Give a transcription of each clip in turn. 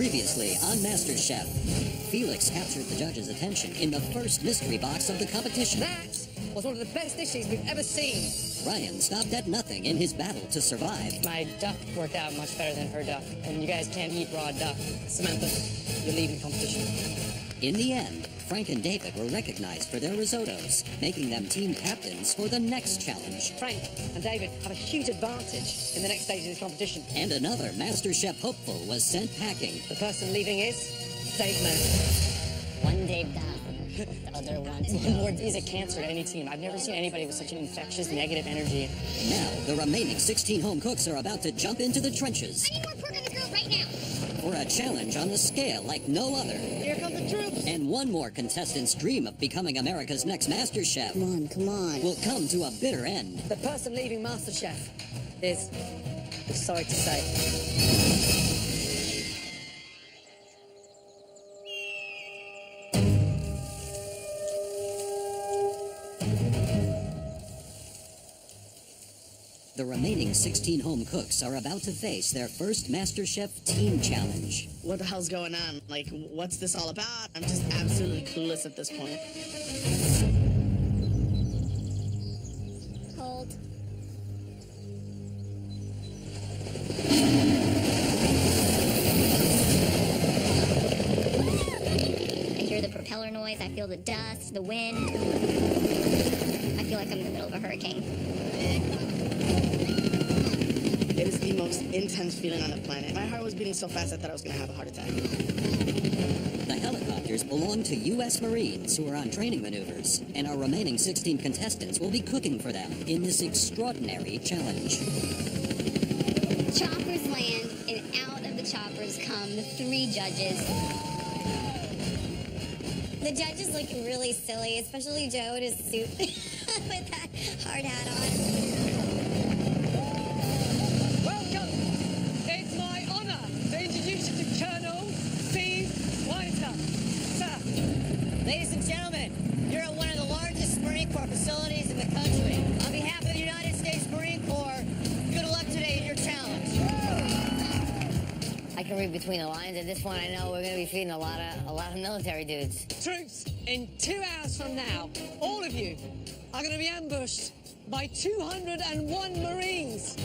Previously on MasterChef, Felix captured the judge's attention in the first mystery box of the competition. That was one of the best dishes we've ever seen. Ryan stopped at nothing in his battle to survive. My duck worked out much better than her duck, and you guys can't eat raw duck. Samantha, you're leaving the competition. In the end, Frank and David were recognized for their risottos, making them team captains for the next challenge. Frank and David have a huge advantage in the next stage of this competition. And another MasterChef hopeful was sent packing. The person leaving is Dave Mann. One Dave down, the other one. Lord is a cancer to any team. I've never seen anybody with such an infectious, negative energy. Now, the remaining 16 home cooks are about to jump into the trenches. I need more pork on the grill right now. For a challenge on a scale like no other. Here come the troops. And one more contestant's dream of becoming America's next MasterChef. Come on. Will come to a bitter end. The person leaving MasterChef is, sorry to say, The remaining 16 home cooks are about to face their first MasterChef team challenge. What the hell's going on? Like, what's this all about? I'm just absolutely clueless at this point. Cold. I hear the propeller noise. I feel the dust, the wind. I feel like I'm in the middle of a hurricane. It is the most intense feeling on the planet. My heart was beating so fast I thought I was going to have a heart attack. The helicopters belong to US Marines who are on training maneuvers, and our remaining 16 contestants will be cooking for them in this extraordinary challenge. Choppers land, and out of the choppers come the 3 judges. The judges look really silly, especially Joe in his suit with that hard hat on. welcome. It's my honor to introduce you to Colonel Steve Whitaker. Sir. Ladies and gentlemen, you're at one of the largest Marine Corps facilities in the country. On behalf of the United States Marine Corps, good luck today in your challenge. I can read between the lines. At this point, I know we're going to be feeding a lot of military dudes. Troops, in 2 hours from now, all of you are going to be ambushed by 201 Marines.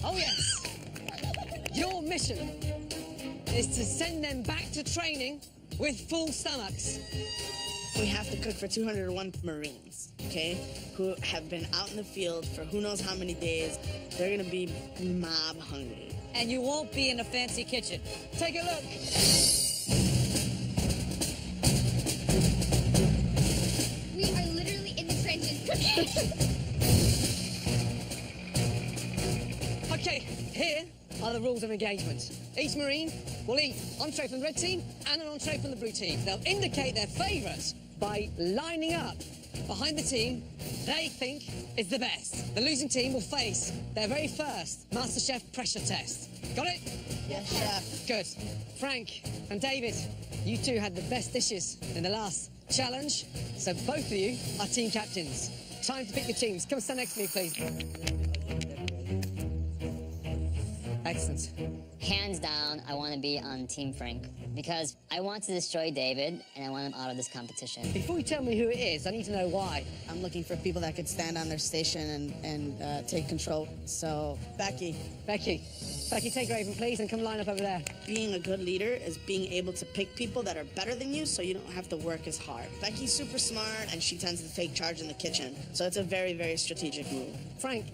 Oh, yes. Your mission is to send them back to training with full stomachs. We have to cook for 201 Marines, okay, who have been out in the field for who knows how many days. They're going to be mob hungry. And you won't be in a fancy kitchen. Take a look. We are literally in the trenches cooking. Okay, here are the rules of engagement. Each Marine will eat entree from the red team and an entree from the blue team. They'll indicate their favourite by lining up behind the team they think is the best. The losing team will face their very first MasterChef pressure test. Got it? Yes, chef. Good. Frank and David, you two had the best dishes in the last challenge, so both of you are team captains. Time to pick your teams. Come stand next to me, please. Excellent. Hands down, I want to be on Team Frank because I want to destroy David and I want him out of this competition. Before you tell me who it is, I need to know why. I'm looking for people that could stand on their station and take control. So, Becky, Becky, take Raven, please, and come line up over there. being a good leader is being able to pick people that are better than you so you don't have to work as hard. Becky's super smart and she tends to take charge in the kitchen. So it's a very, very strategic move. Frank,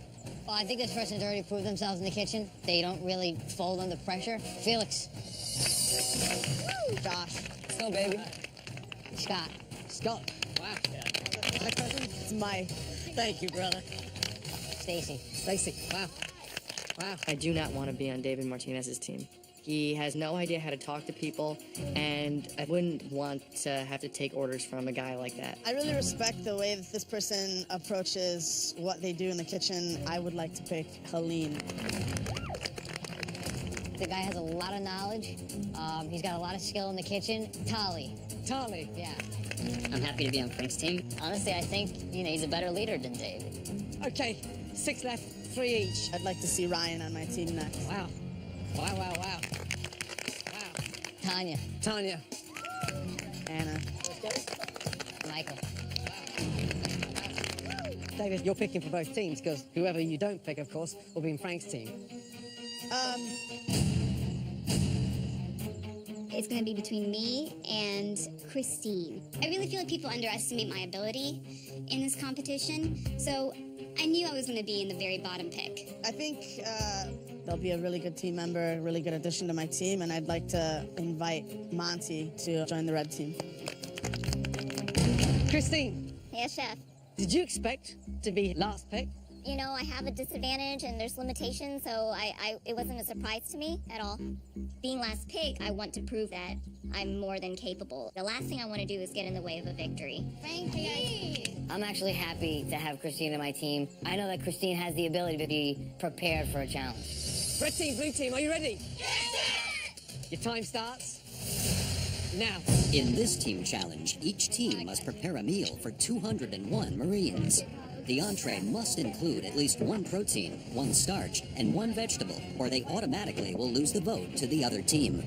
Well, I think this person's already proved themselves in the kitchen. They don't really fold under pressure. Felix. Josh. let's go, baby. Scott. Scott. Wow. Next person. It's Mike. Thank you, brother. Stacy. Stacy. Wow. Wow. I do not want to be on David Martinez's team. He has no idea how to talk to people, and I wouldn't want to have to take orders from a guy like that. I really respect the way that this person approaches what they do in the kitchen. I would like to pick Helene. The guy has a lot of knowledge. He's got a lot of skill in the kitchen. Tali. Tali. Yeah. I'm happy to be on Frank's team. Honestly, I think, he's a better leader than David. Okay, 6 left, 3 each. I'd like to see Ryan on my team next. Wow. Wow, wow, wow. Wow. Tanya. Tanya. Anna. Michael. David, you're picking for both teams because whoever you don't pick, of course, will be in Frank's team. It's going to be between me and Christine. I really feel like people underestimate my ability in this competition, so I knew I was going to be in the very bottom pick. I think they'll be a really good team member, a really good addition to my team, and I'd like to invite Monty to join the red team. Christine, Yes, Chef. did you expect to be last pick? You know, I have a disadvantage and there's limitations, so it wasn't a surprise to me at all. Being last pick, I want to prove that I'm more than capable. The last thing I want to do is get in the way of a victory. Frankie! I'm actually happy to have Christine on my team. I know that Christine has the ability to be prepared for a challenge. Red team, blue team, are you ready? Your time starts now. In this team challenge, each team must prepare a meal for 201 Marines. The entree must include at least one protein, one starch, and one vegetable, or they automatically will lose the vote to the other team.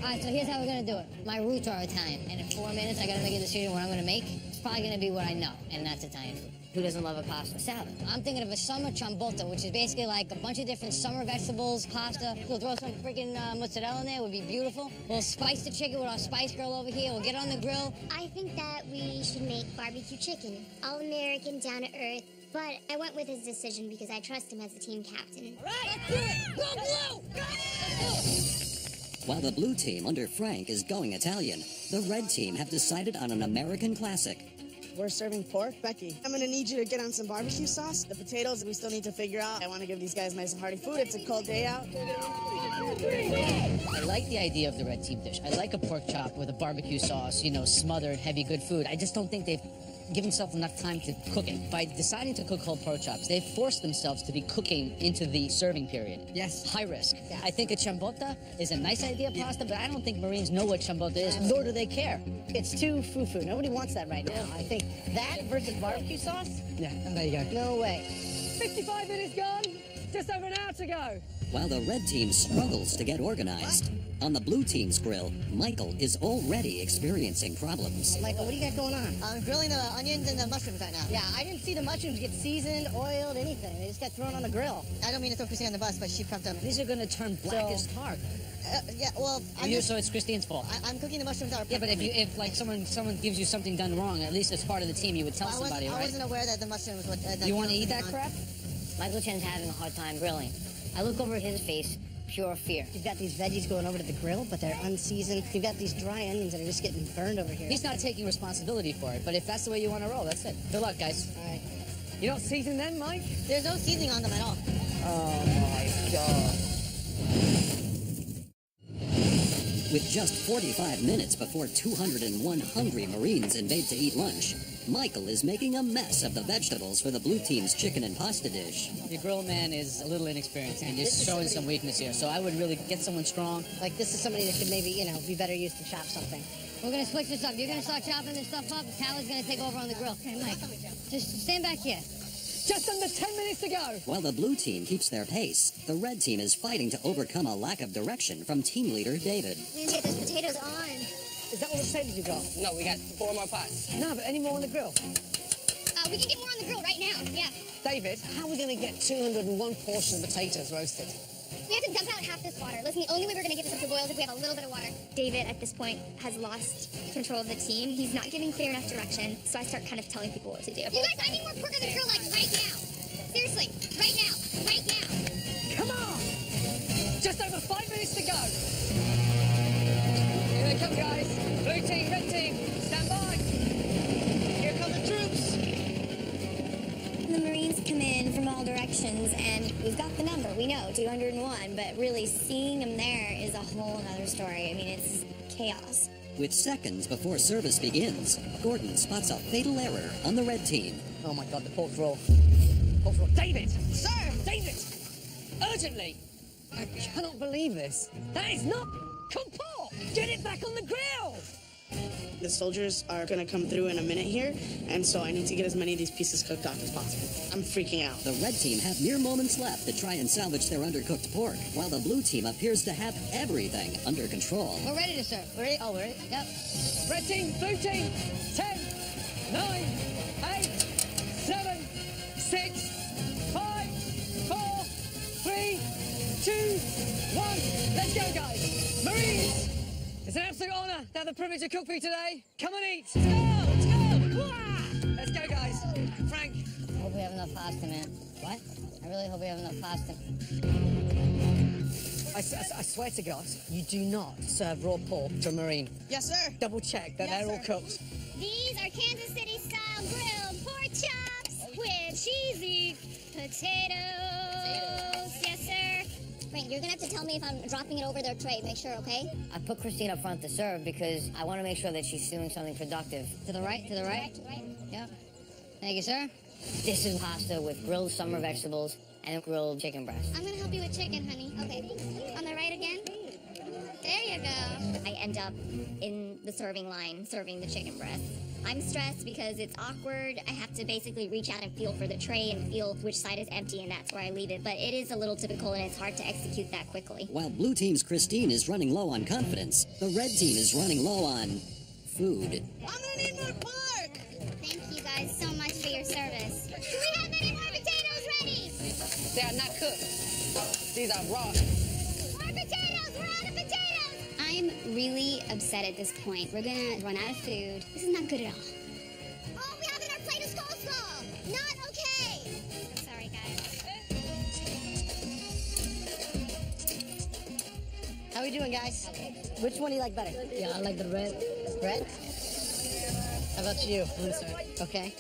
All right, so here's how we're gonna do it. My roots are Italian, and in 4 minutes, I gotta make a decision what I'm gonna make. It's probably gonna be what I know, and that's Italian food. Who doesn't love a pasta salad? I'm thinking of a summer ciabatta, which is basically like a bunch of different summer vegetables, pasta. We'll throw some freaking mozzarella in there, it would be beautiful. We'll spice the chicken with our spice girl over here. We'll get on the grill. I think that we should make barbecue chicken. All American, down to earth. But I went with his decision because I trust him as the team captain. All right, let's do it! Go blue! Go! While the blue team under Frank is going Italian, the red team have decided on an American classic. We're serving pork. Becky, I'm gonna need you to get on some barbecue sauce. The potatoes, we still need to figure out. I wanna give these guys nice and hearty food. It's a cold day out. I like the idea of the red team dish. I like a pork chop with a barbecue sauce, you know, smothered, heavy, good food. I just don't think they've given themselves enough time to cook it. By deciding to cook whole pork chops, they've forced themselves to be cooking into the serving period. Yes. High risk. Yeah. I think a ciabatta is a nice idea, pasta, but I don't think Marines know what ciabatta is, nor do they care. It's too foo-foo. Nobody wants that right now. I think that versus barbecue sauce? Yeah, and there you go. No way. 55 minutes gone. Just over an hour to go. While the red team struggles to get organized, on the blue team's grill, Michael is already experiencing problems. Michael, what do you got going on? I'm grilling the onions and the mushrooms right now. Yeah, I didn't see the mushrooms get seasoned, oiled, anything. They just got thrown on the grill. I don't mean to throw Christine on the bus, but she pumped up. These are going to turn black as tar. Yeah, well, So it's Christine's fault. I'm cooking the mushrooms that are Yeah, but if like someone gives you something done wrong, at least as part of the team, you would tell somebody, I right? wasn't aware that the mushrooms would... You want to eat that crap? Michael Chen's having a hard time grilling. I look over his face, pure fear. You've got these veggies going over to the grill, but they're unseasoned. You've got these dry onions that are just getting burned over here. He's not taking responsibility for it, but if that's the way you want to roll, that's it. Good luck, guys. All right. You're not seasoned then, Mike? There's no seasoning on them at all. Oh, my God. With just 45 minutes before 201 hungry Marines invade to eat lunch, Michael is making a mess of the vegetables for the blue team's chicken and pasta dish. Your grill man is a little inexperienced and just showing some weakness here, so I would really get someone strong. Like, this is somebody that could maybe, be better used to chop something. We're going to switch this up. You're going to start chopping this stuff up. Tally's going to take over on the grill. Okay, Mike, just stand back here. Just under 10 minutes to go. While the blue team keeps their pace, the red team is fighting to overcome a lack of direction from team leader David. We need to get those potatoes on. Is that all the potatoes you got? No, we got 4 more pots. No, but any more on the grill? We can get more on the grill right now, yeah. David, how are we going to get 201 portions of potatoes roasted? We have to dump out half this water. Listen, the only way we're going to get this up to boil is if we have a little bit of water. David, at this point, has lost control of the team. He's not giving clear enough direction, so I start kind of telling people what to do. You guys, I need more pork on the grill, like, right now. Seriously, right now, right now. Come on! Just over 5 minutes to go. Here they come, guys. Blue team, red team, stand by. Here come the troops. The Marines come in from all directions, and we've got the number. We know, 201, but really seeing them there is a whole other story. I mean, it's chaos. With seconds before service begins, Gordon spots a fatal error on the red team. Oh my God, the pork roll. Pork roll. David! Sir! David! Urgently! I cannot believe this. That is not cooked pork! Get it back on the grill! The soldiers are gonna come through in a minute here, and so I need to get as many of these pieces cooked up as possible. I'm freaking out. The red team have mere moments left to try and salvage their undercooked pork, while the blue team appears to have everything under control. We're ready to serve. We're ready? Oh, we're ready? Yep. Red team, blue team, 10, 9, 8, 7, 6, 5, 4, 3, 2, 1. Let's go, guys. Marines, it's an absolute honor to have the privilege to cook for you today. Come and eat. Let's go, let's go. Wah! Let's go, guys. Frank. I hope we have enough pasta, man. What? I really hope we have enough pasta. I swear to God, you do not serve raw pork to a Marine. Yes, sir. Double check that they're all cooked. These are Kansas City style grilled pork chops with cheesy potatoes. Yes, sir. Frank, you're gonna have to tell me if I'm dropping it over their tray. Make sure, okay? I put Christine up front to serve because I want to make sure that she's doing something productive. To the right, to the right. Right. Yeah. Thank you, sir. This is pasta with grilled summer vegetables and grilled chicken breast. I'm gonna help you with chicken, honey. Okay. On the right again. There you go. I end up in the serving line serving the chicken breast. I'm stressed because it's awkward. I have to basically reach out and feel for the tray and feel which side is empty, and that's where I leave it. But it is a little difficult, and it's hard to execute that quickly. While blue team's Christine is running low on confidence, the red team is running low on food. I'm gonna need more pork. Thank you guys so much for your service. Do we have any more potatoes ready? They are not cooked. These are raw. More potatoes! We're out of potatoes! I'm really upset at this point. We're gonna run out of food. This is not good at all. All we have in our plate is coleslaw! Not okay! Sorry, guys. How we doing, guys? Which one do you like better? Yeah, I like the red. Red? How about you? Blue side. Okay.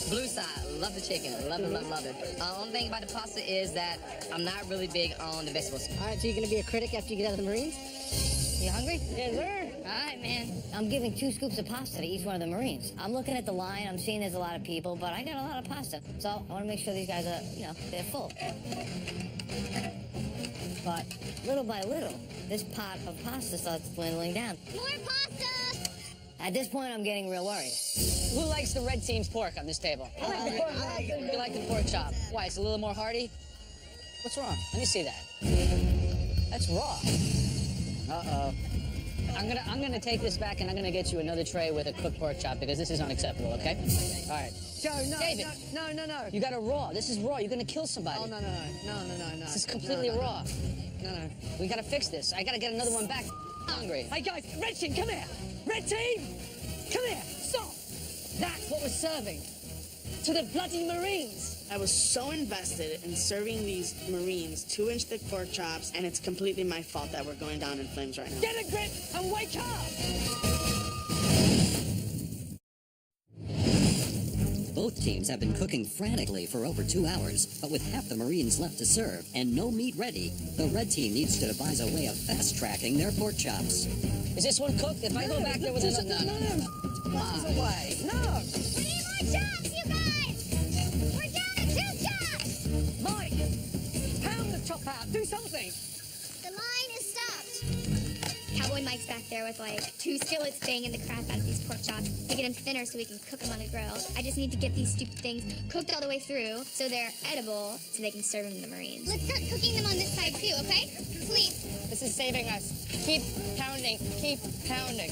Blue side, love the chicken, love it, love it. One thing about the pasta is that I'm not really big on the vegetables. All right, so you're gonna be a critic after you get out of the Marines? You hungry? Yes, sir. All right, man. I'm giving 2 scoops of pasta to each one of the Marines. I'm looking at the line. I'm seeing there's a lot of people, but I got a lot of pasta. So I want to make sure these guys are, they're full. But little by little, this pot of pasta starts dwindling down. More pasta! At this point, I'm getting real worried. Who likes the red team's pork on this table? I like the pork. You like the pork chop? Why, it's a little more hearty? What's wrong? Let me see that. That's raw. Uh-oh. I'm gonna take this back and I'm gonna get you another tray with a cooked pork chop because this is unacceptable, okay? All right. Joe, no, David. no. You got a raw. This is raw. You're gonna kill somebody. Oh, no. This is completely raw. No. We gotta fix this. I gotta get another one back. Hungry. Hey, guys, red team, come here. Red team, come here. Stop. That's what we're serving to the bloody Marines. I was so invested in serving these Marines 2-inch thick pork chops, and it's completely my fault that we're going down in flames right now. Get a grip and wake up. Both teams have been cooking frantically for over 2 hours, but with half the Marines left to serve and no meat ready, the red team needs to devise a way of fast-tracking their pork chops. Is this one cooked? If I go back there with another... No. Come on. Way. No. We need more chops, you guys! We're down to 2 chops! Mike, pound the chop out. Do something. The line is stopped. Cowboy Mike's back there with like 2 skillets banging the crap out of these pork chops to get them thinner so we can cook them on the grill. I just need to get these stupid things cooked all the way through so they're edible so they can serve them to the Marines. Let's start cooking them on this side too, okay? Please. This is saving us. Keep pounding, keep pounding.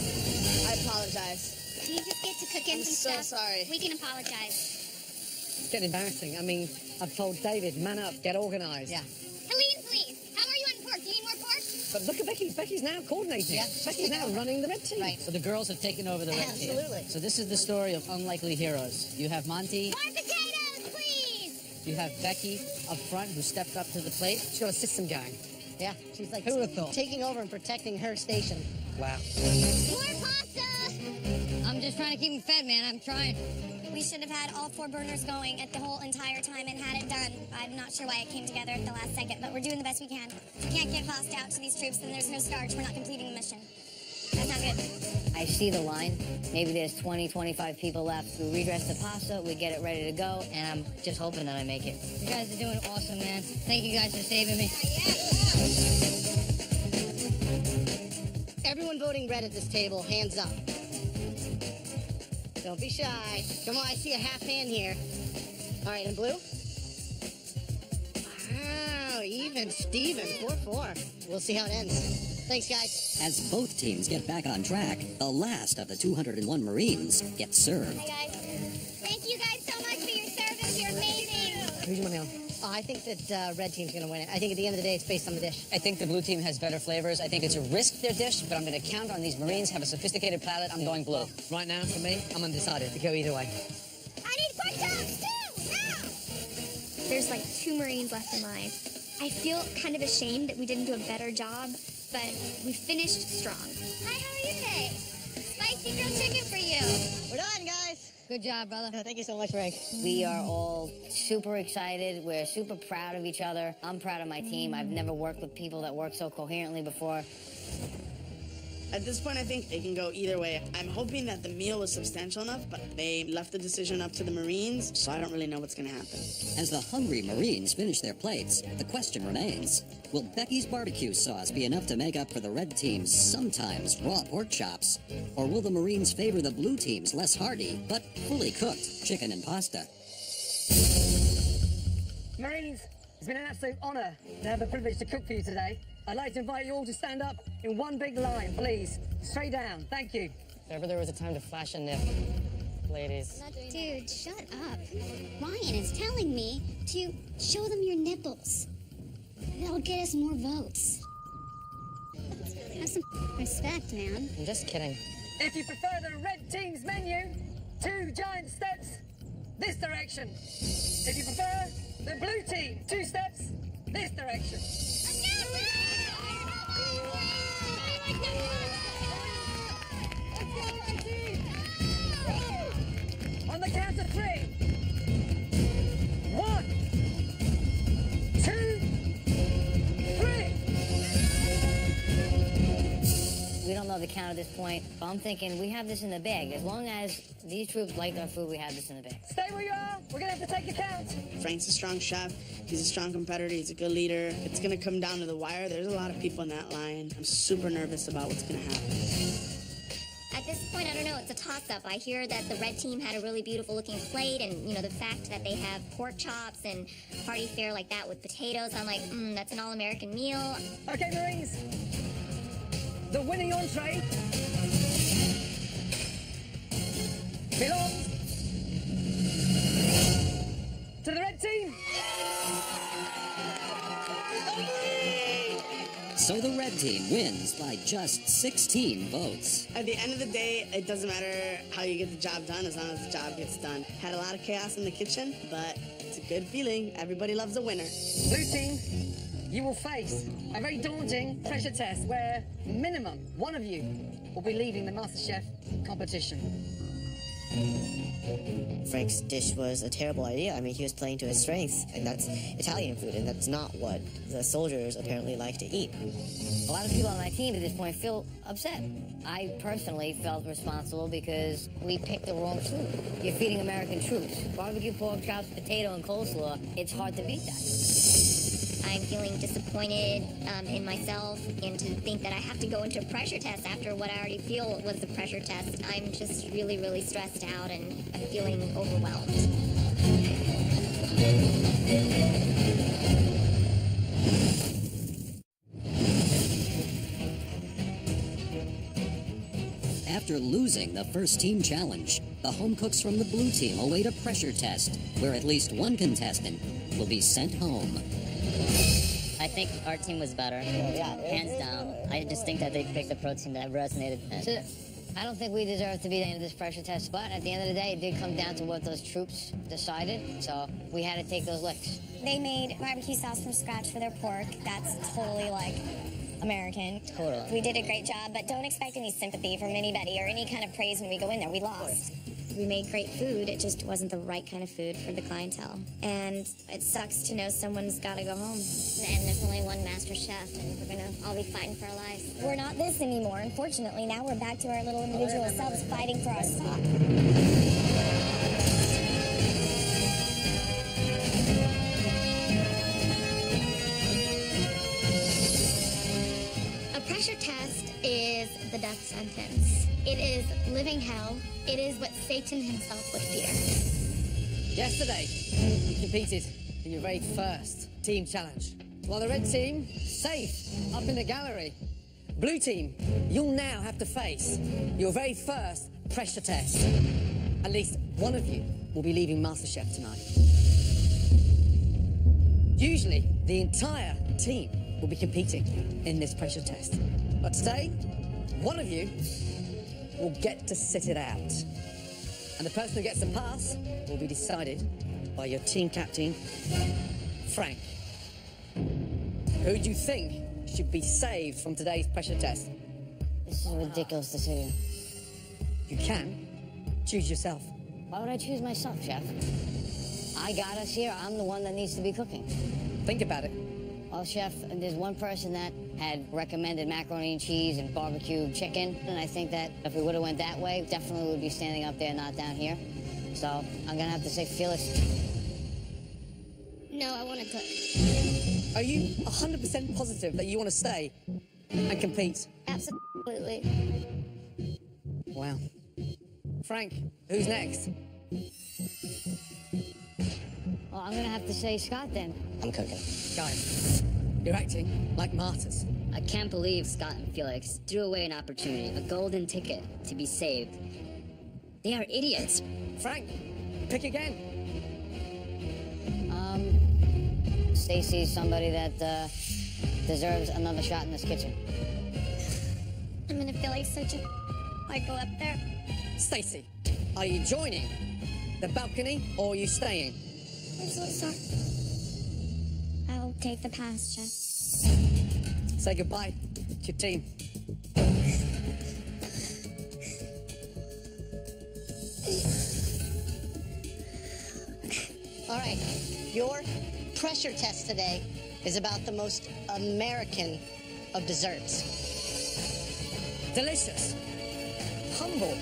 I apologize. Can you just get to cooking I'm some so stuff? sorry. We can apologize. It's getting embarrassing. I mean, I've told David, man up, get organized. Yeah. Helene, please. How are you on pork? Do you need more pork? But look at Becky. Becky's now coordinating. Yeah. Becky's now running the red team. Right. So the girls have taken over the red team. Absolutely. So this is the story of unlikely heroes. You have Monty, More potatoes, please. you have Becky up front who stepped up to the plate. She's got a system going. Yeah, she's like Who would've thought? taking over and protecting her station. Wow. More pasta. I'm just trying to keep him fed, man. I'm trying. We should have had all 4 burners going at the whole entire time and had it done. I'm not sure why it came together at the last second, but we're doing the best we can. If we can't get pasta out to these troops, then there's no starch. We're not completing the mission. That's not good. I see the line. Maybe there's 20, 25 people left. We redress the pasta, we get it ready to go, and I'm just hoping that I make it. You guys are doing awesome, man. Thank you guys for saving me. Everyone voted voting red at this table? Hands up. Don't be shy. Come on, I see a half hand here. All right, and blue? Wow, even Steven, 4-4. We'll see how it ends. Thanks, guys. As both teams get back on track, the last of the 201 Marines get served. Hi, guys. Thank you guys so much for your service. You're amazing. Who's your money on? Oh, I think that red team's going to win it. I think at the end of the day, it's based on the dish. I think the blue team has better flavors. I think it's a risk their dish, but I'm going to count on these Marines, have a sophisticated palate. I'm going blue. Right now, for me, I'm undecided. To go either way. I need pork chops, too! Now! There's like 2 Marines left in line. I feel kind of ashamed that we didn't do a better job, but we finished strong. Hi, how are you today? Spicy grilled chicken for you. We're done, guys. Good job, brother. Thank you so much, Frank. We are all super excited. We're super proud of each other. I'm proud of my team. I've never worked with people that work so coherently before. At this point, I think it can go either way. I'm hoping that the meal was substantial enough, but they left the decision up to the Marines, so I don't really know what's going to happen. As the hungry Marines finish their plates, the question remains, will Becky's barbecue sauce be enough to make up for the red team's sometimes raw pork chops? Or will the Marines favor the blue team's less hearty, but fully cooked chicken and pasta? Marines, it's been an absolute honor to have the privilege to cook for you today. I'd like to invite you all to stand up in one big line, please. Straight down. Thank you. If ever there was a time to flash a nip, ladies. Dude, shut up. Ryan is telling me to show them your nipples. That'll get us more votes. Have some respect, man. I'm just kidding. If you prefer the red team's menu, 2 giant steps this direction. If you prefer the blue team, 2 steps this direction. On the count of 3. 1, 2, 3. We don't know the count at this point, but I'm thinking we have this in the bag. As long as these troops like our food, we have this in the bag. Stay where you are. We're going to have to take a count. Frank's a strong chef. He's a strong competitor. He's a good leader. It's going to come down to the wire. There's a lot of people in that line. I'm super nervous about what's going to happen. At this point, I don't know, it's a toss-up. I hear that the red team had a really beautiful looking plate, and, you know, the fact that they have pork chops and hearty fare like that with potatoes, I'm like, that's an all-American meal. Okay, Marines. The winning entree belongs to the red team. So the red team wins by just 16 votes. At the end of the day, it doesn't matter how you get the job done as long as the job gets done. Had a lot of chaos in the kitchen, but it's a good feeling. Everybody loves a winner. Blue team, you will face a very daunting pressure test where minimum one of you will be leaving the MasterChef competition. Frank's dish was a terrible idea. I mean, he was playing to his strengths, and that's Italian food, and that's not what the soldiers apparently like to eat. A lot of people on my team at this point feel upset. I personally felt responsible because we picked the wrong food. You're feeding American troops. Barbecue pork chops, potato, and coleslaw, it's hard to beat that. I'm feeling disappointed in myself, and to think that I have to go into a pressure test after what I already feel was the pressure test. I'm just really, really stressed out, and I'm feeling overwhelmed. After losing the first team challenge, the home cooks from the blue team await a pressure test, where at least one contestant will be sent home. I think our team was better, hands down. I just think that they picked the pro team that resonated. So, I don't think we deserve to be the end of this pressure test, but at the end of the day, it did come down to what those troops decided, so we had to take those licks. They made barbecue sauce from scratch for their pork. That's totally, like, American. Totally. We did a great job, but don't expect any sympathy from anybody or any kind of praise when we go in there. We lost. We made great food. It just wasn't the right kind of food for the clientele. And it sucks to know someone's got to go home. And there's only one master chef, and we're going to all be fighting for our lives. We're not this anymore, unfortunately. Now we're back to our little individual selves fighting for our spot. A pressure test is the death sentence. It is living hell. It is what Satan himself would fear. Yesterday, you competed in your very first team challenge. While the red team, safe, up in the gallery. Blue team, you'll now have to face your very first pressure test. At least one of you will be leaving MasterChef tonight. Usually, the entire team will be competing in this pressure test. But today, one of you will get to sit it out. And the person who gets the pass will be decided by your team captain, Frank. Who do you think should be saved from today's pressure test? This is a ridiculous decision. You can choose yourself. Why would I choose myself, Chef? I got us here. I'm the one that needs to be cooking. Think about it. Well, Chef, there's one person that had recommended macaroni and cheese and barbecue chicken, and I think that if we would have went that way, definitely would be standing up there, not down here. So I'm gonna have to say Phyllis. No, I want to cook. Are you 100% positive that you want to stay and compete? Absolutely. Wow. Frank, who's next? Well, I'm gonna have to say Scott then. I'm cooking. Guys, you're acting like martyrs. I can't believe Scott and Felix threw away an opportunity, a golden ticket to be saved. They are idiots. Frank, pick again. Stacy's somebody that deserves another shot in this kitchen. I'm gonna feel like such a... I go up there. Stacy, are you joining the balcony or are you staying? I'm so sorry. I'll take the pass, Chef. Say goodbye to your team. All right, your pressure test today is about the most American of desserts. Delicious, humble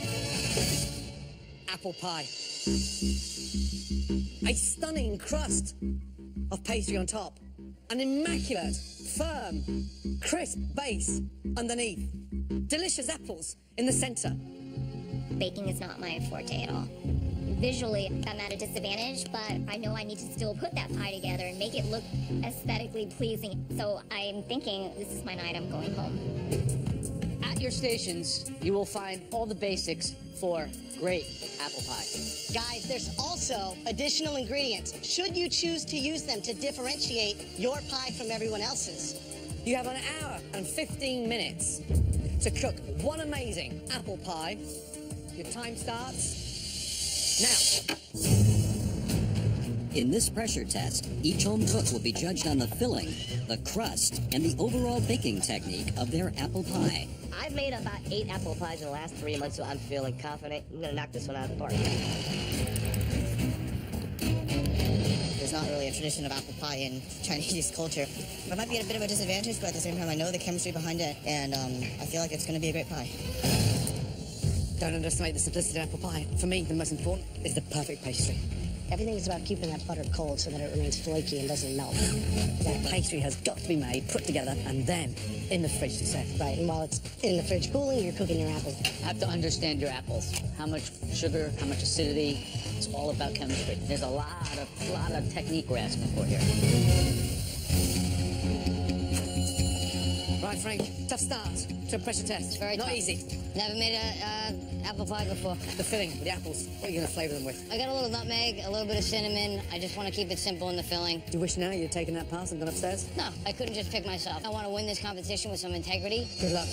apple pie. A stunning crust of pastry on top. An immaculate, firm, crisp base underneath. Delicious apples in the center. Baking is not my forte at all. Visually, I'm at a disadvantage, but I know I need to still put that pie together and make it look aesthetically pleasing. So I'm thinking this is my night, I'm going home. At your stations, you will find all the basics for great apple pie. Guys, there's also additional ingredients, should you choose to use them to differentiate your pie from everyone else's. You have an hour and 15 minutes to cook one amazing apple pie. Your time starts now. In this pressure test, each home cook will be judged on the filling, the crust, and the overall baking technique of their apple pie. I've made about 8 apple pies in the last 3 months, so I'm feeling confident. I'm gonna knock this one out of the park. There's not really a tradition of apple pie in Chinese culture. I might be at a bit of a disadvantage, but at the same time, I know the chemistry behind it, and I feel like it's gonna be a great pie. Don't underestimate the simplicity of apple pie. For me, the most important is the perfect pastry. Everything is about keeping that butter cold so that it remains flaky and doesn't melt. That pastry has got to be made, put together, and then in the fridge to set. Right, and while it's in the fridge cooling, you're cooking your apples. I have to understand your apples. How much sugar, how much acidity. It's all about chemistry. There's a lot of technique we're asking for here. Right, Frank, tough start to a pressure test. Very Not tough. easy. Never made a apple pie before. The filling with the apples, what are you going to flavour them with? I got a little nutmeg, a little bit of cinnamon. I just want to keep it simple in the filling. Do you wish now you'd taken that pass and gone upstairs? No, I couldn't just pick myself. I want to win this competition with some integrity. Good luck.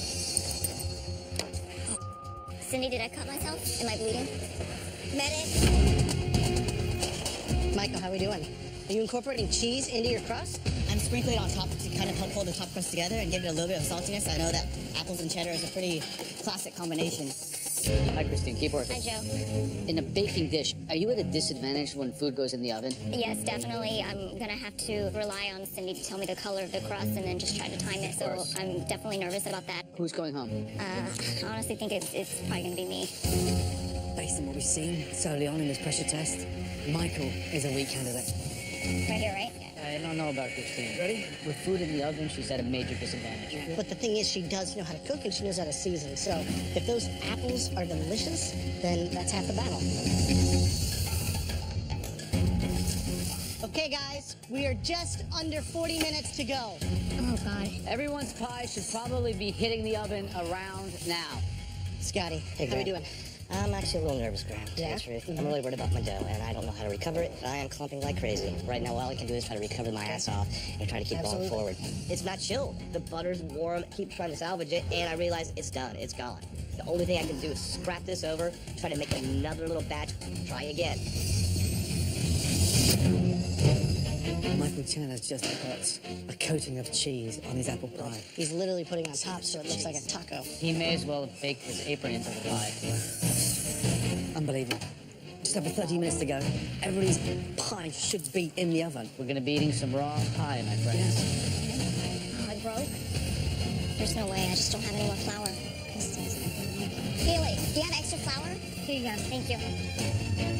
Cindy, did I cut myself? Am I bleeding? Medic? Michael, how are we doing? Are you incorporating cheese into your crust? I'm sprinkling it on top to kind of help hold the top crust together and give it a little bit of saltiness. I know that apples and cheddar is a pretty classic combination. Hi, Christine. Keep working. Hi, Joe. In a baking dish, are you at a disadvantage when food goes in the oven? Yes, definitely. I'm gonna have to rely on Cindy to tell me the color of the crust and then just try to time it. So I'm definitely nervous about that. Who's going home? I honestly think it's probably gonna be me. Based on what we've seen so early on in this pressure test, Michael is a weak candidate. Right here, right? I don't know about Christine. Ready? With food in the oven, she's at a major disadvantage. But the thing is, she does know how to cook and she knows how to season. So if those apples are delicious, then that's half the battle. Okay, guys, we are just under 40 minutes to go. Oh, God. Everyone's pie should probably be hitting the oven around now. Scotty, Hey, how are we Grant. doing? I'm actually a little nervous, Graham. To tell you the truth. I'm really worried about my dough, and I don't know how to recover it. I am clumping like crazy. Right now, all I can do is try to recover my ass off and try to keep going forward. It's not chilled. The butter's warm. Keep trying to salvage it, and I realize it's done. It's gone. The only thing I can do is scrap this over, try to make another little batch, try again. Michael Chandler's just put a coating of cheese on his apple pie. He's literally putting on top so it looks like a taco. He may as well have baked his apron into the pie. Unbelievable. Just over 30 minutes to go. Everybody's pie should be in the oven. We're gonna be eating some raw pie, my friends. Oh, it broke? There's no way. I just don't have any more flour. Haley, do you have extra flour? Here you go. Thank you.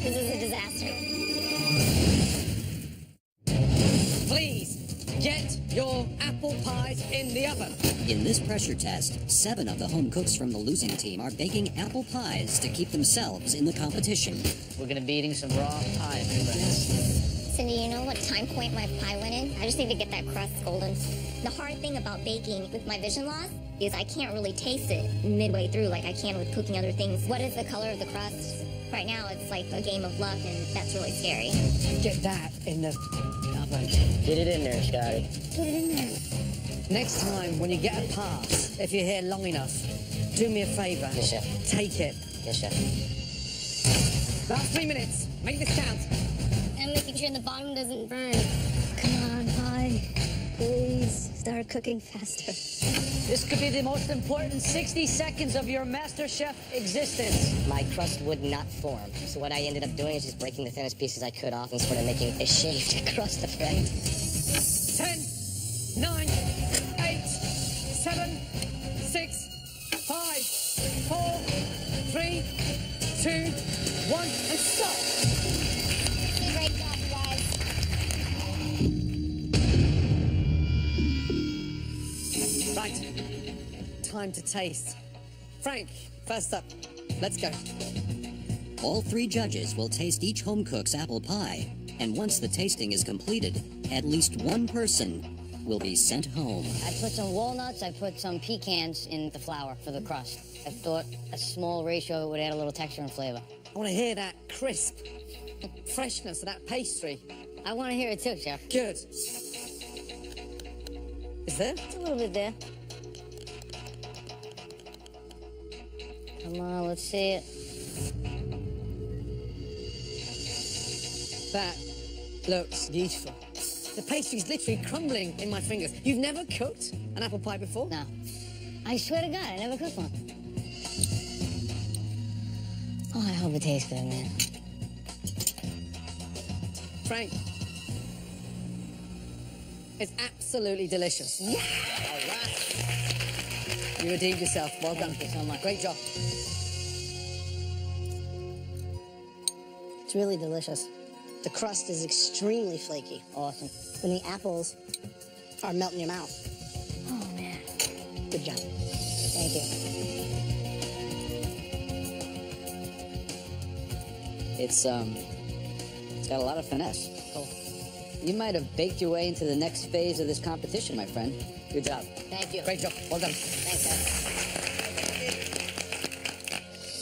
This is a disaster. Please, get your apple pies in the oven. In this pressure test, 7 of the home cooks from the losing team are baking apple pies to keep themselves in the competition. We're gonna be eating some raw pie, my friends. Cindy, you know what time point my pie went in? I just need to get that crust golden. The hard thing about baking with my vision loss is I can't really taste it midway through like I can with cooking other things. What is the color of the crust? Right now, it's like a game of luck, and that's really scary. Get that in the oven. Get it in there, Scotty. Put it in there. Next time, when you get a pass, if you're here long enough, do me a favor. Yes, chef. Take it. Yes, chef. Last 3 minutes. Make this count. And making sure the bottom doesn't burn. Come on, pie. Please start cooking faster. This could be the most important 60 seconds of your MasterChef existence. My crust would not form. So what I ended up doing is just breaking the thinnest pieces I could off and sort of making a shaved crust effect. 10, 9, 8, 7, 6, 5, 4, 3, 2, 1, and stop. Great job, you guys. Right. Time to taste. Frank, first up. Let's go. All 3 judges will taste each home cook's apple pie, and once the tasting is completed, at least one person will be sent home. I put some walnuts, I put some pecans in the flour for the crust. I thought a small ratio would add a little texture and flavor. I want to hear that crisp freshness of that pastry. I want to hear it too, Chef. Good. Is there? It's a little bit there. Come on, let's see it. That looks beautiful. The pastry's literally crumbling in my fingers. You've never cooked an apple pie before? No. I swear to God, I never cooked one. Oh, I hope it tastes good, man. Frank, it's absolutely delicious. Yeah! All right. You redeemed yourself. Well done. Thank you so much. Great job. It's really delicious. The crust is extremely flaky. Awesome. And the apples are melting in your mouth. Oh, man. Good job. Thank you. It's got a lot of finesse. Oh. You might have baked your way into the next phase of this competition, my friend. Good job. Thank you. Great job. Well done. Thanks, guys.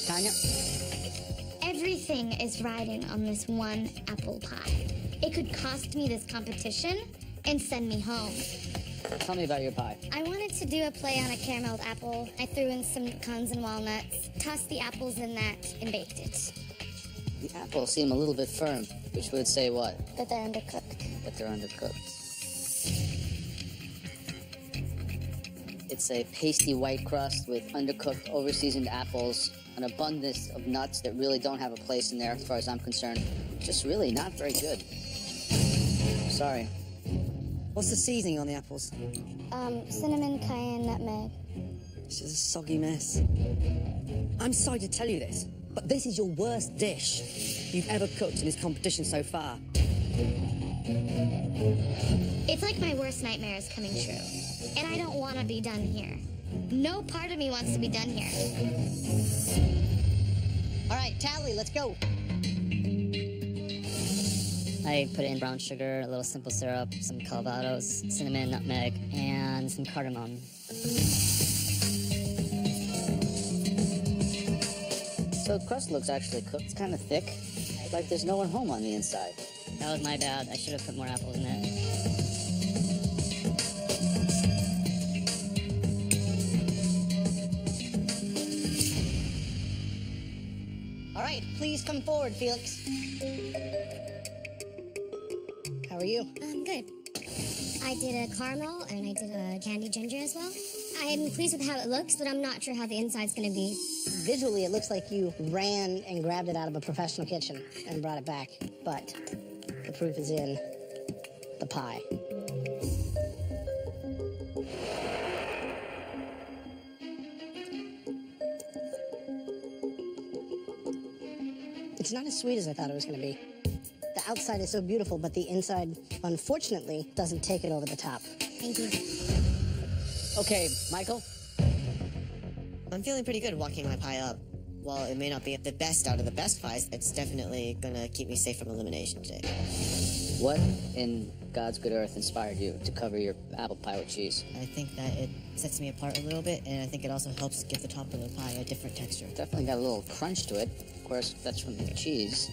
Tanya? Everything is riding on this one apple pie. It could cost me this competition and send me home. Tell me about your pie. I wanted to do a play on a carameled apple. I threw in some pecans and walnuts, tossed the apples in that, and baked it. The apples seem a little bit firm, which would say what? But they're undercooked. That they're undercooked. It's a pasty white crust with undercooked, overseasoned apples, an abundance of nuts that really don't have a place in there as far as I'm concerned. Just really not very good. Sorry. What's the seasoning on the apples? Cinnamon, cayenne, nutmeg. It's just a soggy mess. I'm sorry to tell you this, but this is your worst dish you've ever cooked in this competition so far. It's like my worst nightmare is coming true. And I don't want to be done here. No part of me wants to be done here. All right, tally, let's go. I put in brown sugar, a little simple syrup, some calvados, cinnamon, nutmeg, and some cardamom. So the crust looks actually cooked. It's kind of thick, like there's no one home on the inside. That was my bad. I should have put more apples in it. All right, please come forward, Felix. How are you? I'm good. I did a caramel and I did a candy ginger as well. I am pleased with how it looks, but I'm not sure how the inside's gonna be. Visually, it looks like you ran and grabbed it out of a professional kitchen and brought it back, but the proof is in the pie. It's not as sweet as I thought it was going to be. The outside is so beautiful, but the inside, unfortunately, doesn't take it over the top. Thank you. Okay, Michael? I'm feeling pretty good walking my pie up. While it may not be the best out of the best pies, it's definitely gonna keep me safe from elimination today. What in God's good earth inspired you to cover your apple pie with cheese? I think that it sets me apart a little bit, and I think it also helps give the top of the pie a different texture. Definitely got a little crunch to it. Of course, that's from the cheese.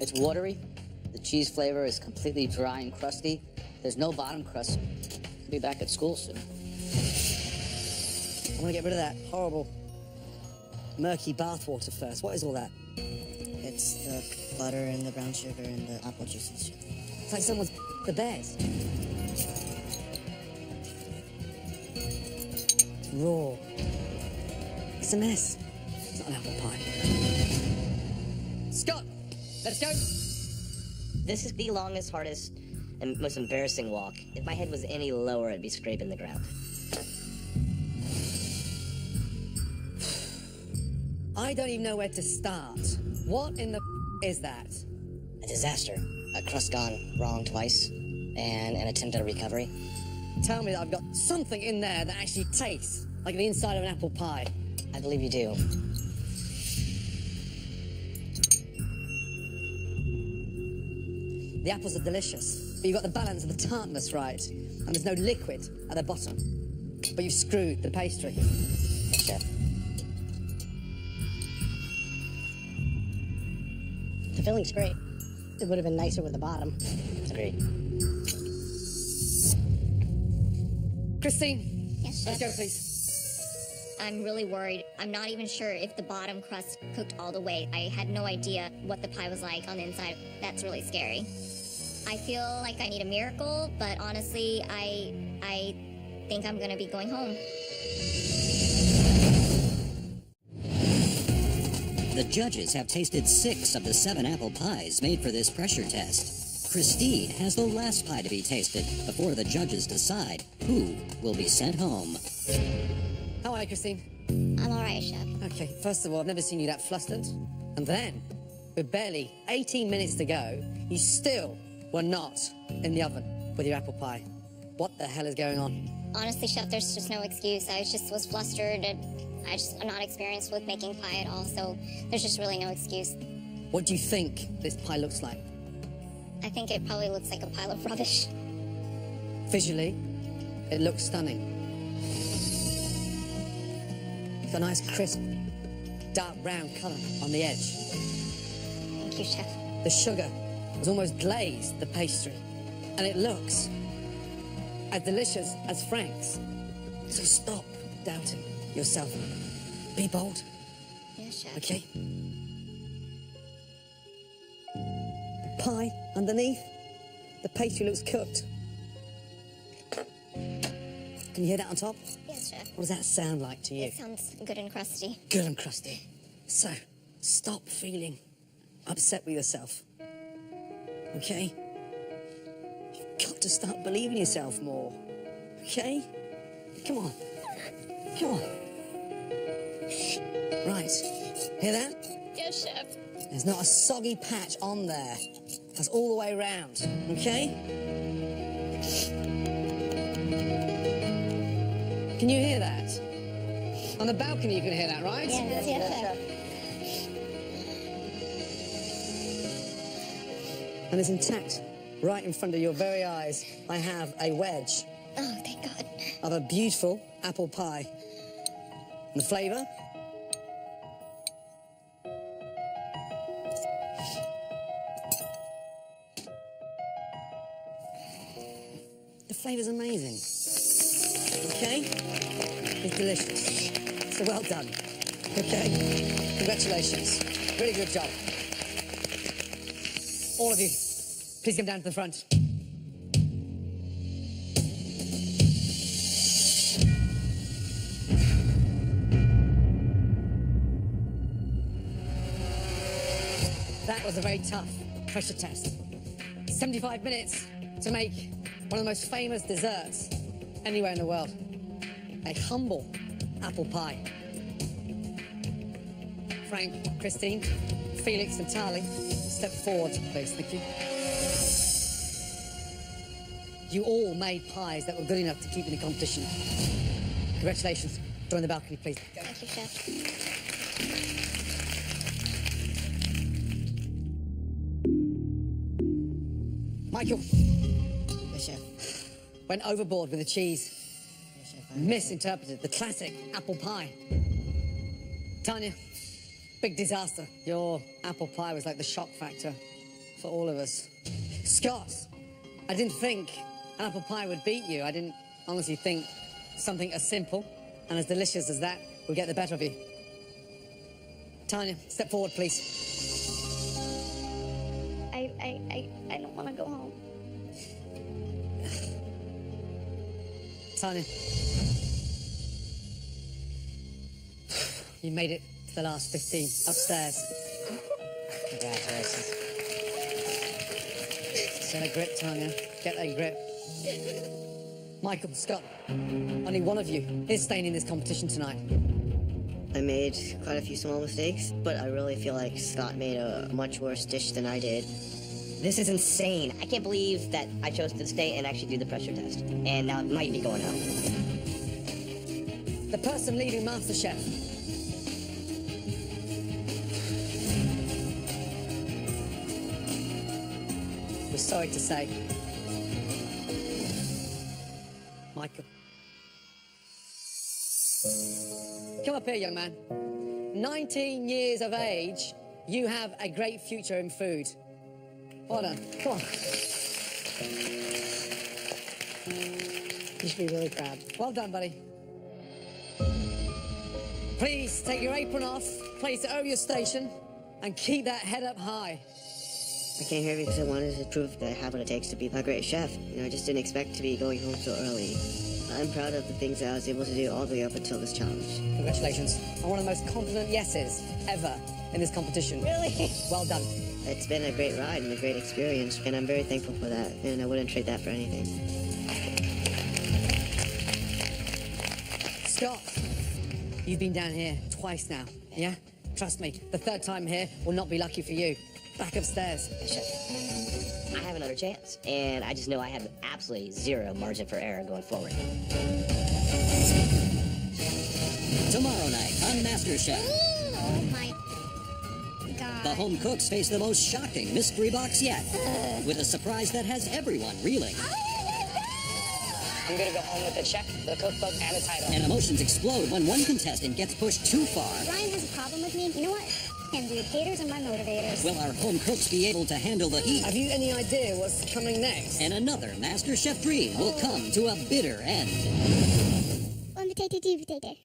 It's watery. The cheese flavor is completely dry and crusty. There's no bottom crust. I'll be back at school soon. I want to get rid of that horrible, murky bathwater first. What is all that? It's the butter and the brown sugar and the apple juices. It's like someone's the bears. It's raw. It's a mess. It's not an apple pie. Scott, let's go. This is the longest, hardest, and most embarrassing walk. If my head was any lower, I'd be scraping the ground. I don't even know where to start. What in the is that? A disaster. A crust gone wrong twice, and an attempt at a recovery. Tell me that I've got something in there that actually tastes like the inside of an apple pie. I believe you do. The apples are delicious, but you've got the balance of the tartness right, and there's no liquid at the bottom. But you've screwed the pastry. Chef. The filling's great. It would have been nicer with the bottom. Agreed. Christine, Yes, let's Chef. go, please. I'm really worried. I'm not even sure if the bottom crust cooked all the way. I had no idea what the pie was like on the inside. That's really scary. I feel like I need a miracle, but honestly, I think I'm gonna be going home. The judges have tasted 6 of the 7 apple pies made for this pressure test. Christine has the last pie to be tasted before the judges decide who will be sent home. How are you, Christine? I'm all right, Chef. Okay, first of all, I've never seen you that flustered. And then, with barely 18 minutes to go, you still were not in the oven with your apple pie. What the hell is going on? Honestly, Chef, there's just no excuse. I was flustered, and I'm not experienced with making pie at all, so there's just really no excuse. What do you think this pie looks like? I think it probably looks like a pile of rubbish. Visually, it looks stunning. It's got a nice, crisp, dark brown colour on the edge. Thank you, Chef. The sugar has almost glazed the pastry, and it looks as delicious as Frank's. So stop doubting yourself. Be bold, Yes, Chef. okay? The pie underneath, the pastry looks cooked. Can you hear that on top? Yes, Chef. What does that sound like to you? It sounds good and crusty. Good and crusty. So, stop feeling upset with yourself. Okay? You've got to start believing yourself more. Okay? Come on. Come on. Right. Hear that? Yes, There's not a soggy patch on there. That's all the way around, okay? Can you hear that? On the balcony you can hear that, right? Yeah. And it's intact, right in front of your very eyes. I have a wedge. Oh, thank God. Of a beautiful apple pie. And the flavour? The flavour's amazing. Okay? It's delicious. So well done. Okay? Congratulations. Really good job. All of you, please come down to the front. That was a very tough pressure test. 75 minutes to make one of the most famous desserts anywhere in the world. A humble apple pie. Frank, Christine, Felix and Tali, step forward, please. Thank you. You all made pies that were good enough to keep in the competition. Congratulations. Join the balcony, please. Thank you, Chef. Michael. Yes, Chef. Went overboard with the cheese. Yes, Chef. Misinterpreted the classic apple pie. Tanya, big disaster. Your apple pie was like the shock factor for all of us. Scott, I didn't think an apple pie would beat you. I didn't honestly think something as simple and as delicious as that would get the better of you. Tanya, step forward, please. I don't want to go home. Tanya, you made it to the last 15 upstairs. Congratulations. Get a grip, Tanya. Get a grip. Michael, Scott, only one of you is staying in this competition tonight. I made quite a few small mistakes, but I really feel like Scott made a much worse dish than I did. This is insane. I can't believe that I chose to stay and actually do the pressure test. And now it might be going home. The person leading MasterChef. We're sorry to say. Michael. Come up here, young man. 19 years of age, you have a great future in food. Well done. Come on. You should be really proud. Well done, buddy. Please take your apron off, place it over your station, and keep that head up high. I came here because I wanted to prove that I have what it takes to be a great chef. You know, I just didn't expect to be going home so early. I'm proud of the things that I was able to do all the way up until this challenge. Congratulations on one of the most confident yeses ever in this competition. Really? Well done. It's been a great ride and a great experience, and I'm very thankful for that, and I wouldn't trade that for anything. Scott, you've been down here twice now, yeah? Trust me, the third time here will not be lucky for you. Back upstairs. I have another chance, and I just know I have absolutely zero margin for error going forward. Tomorrow night on MasterChef, Oh my God. the home cooks face the most shocking mystery box yet, with a surprise that has everyone reeling. I'm gonna go home with a check, the cookbook, and a title. And emotions explode when one contestant gets pushed too far. Ryan has a problem with me. You know what? And dude, haters are my motivators. Will our home cooks be able to handle the heat? Have you any idea what's coming next? And another MasterChef dream will come to a bitter end. Potato.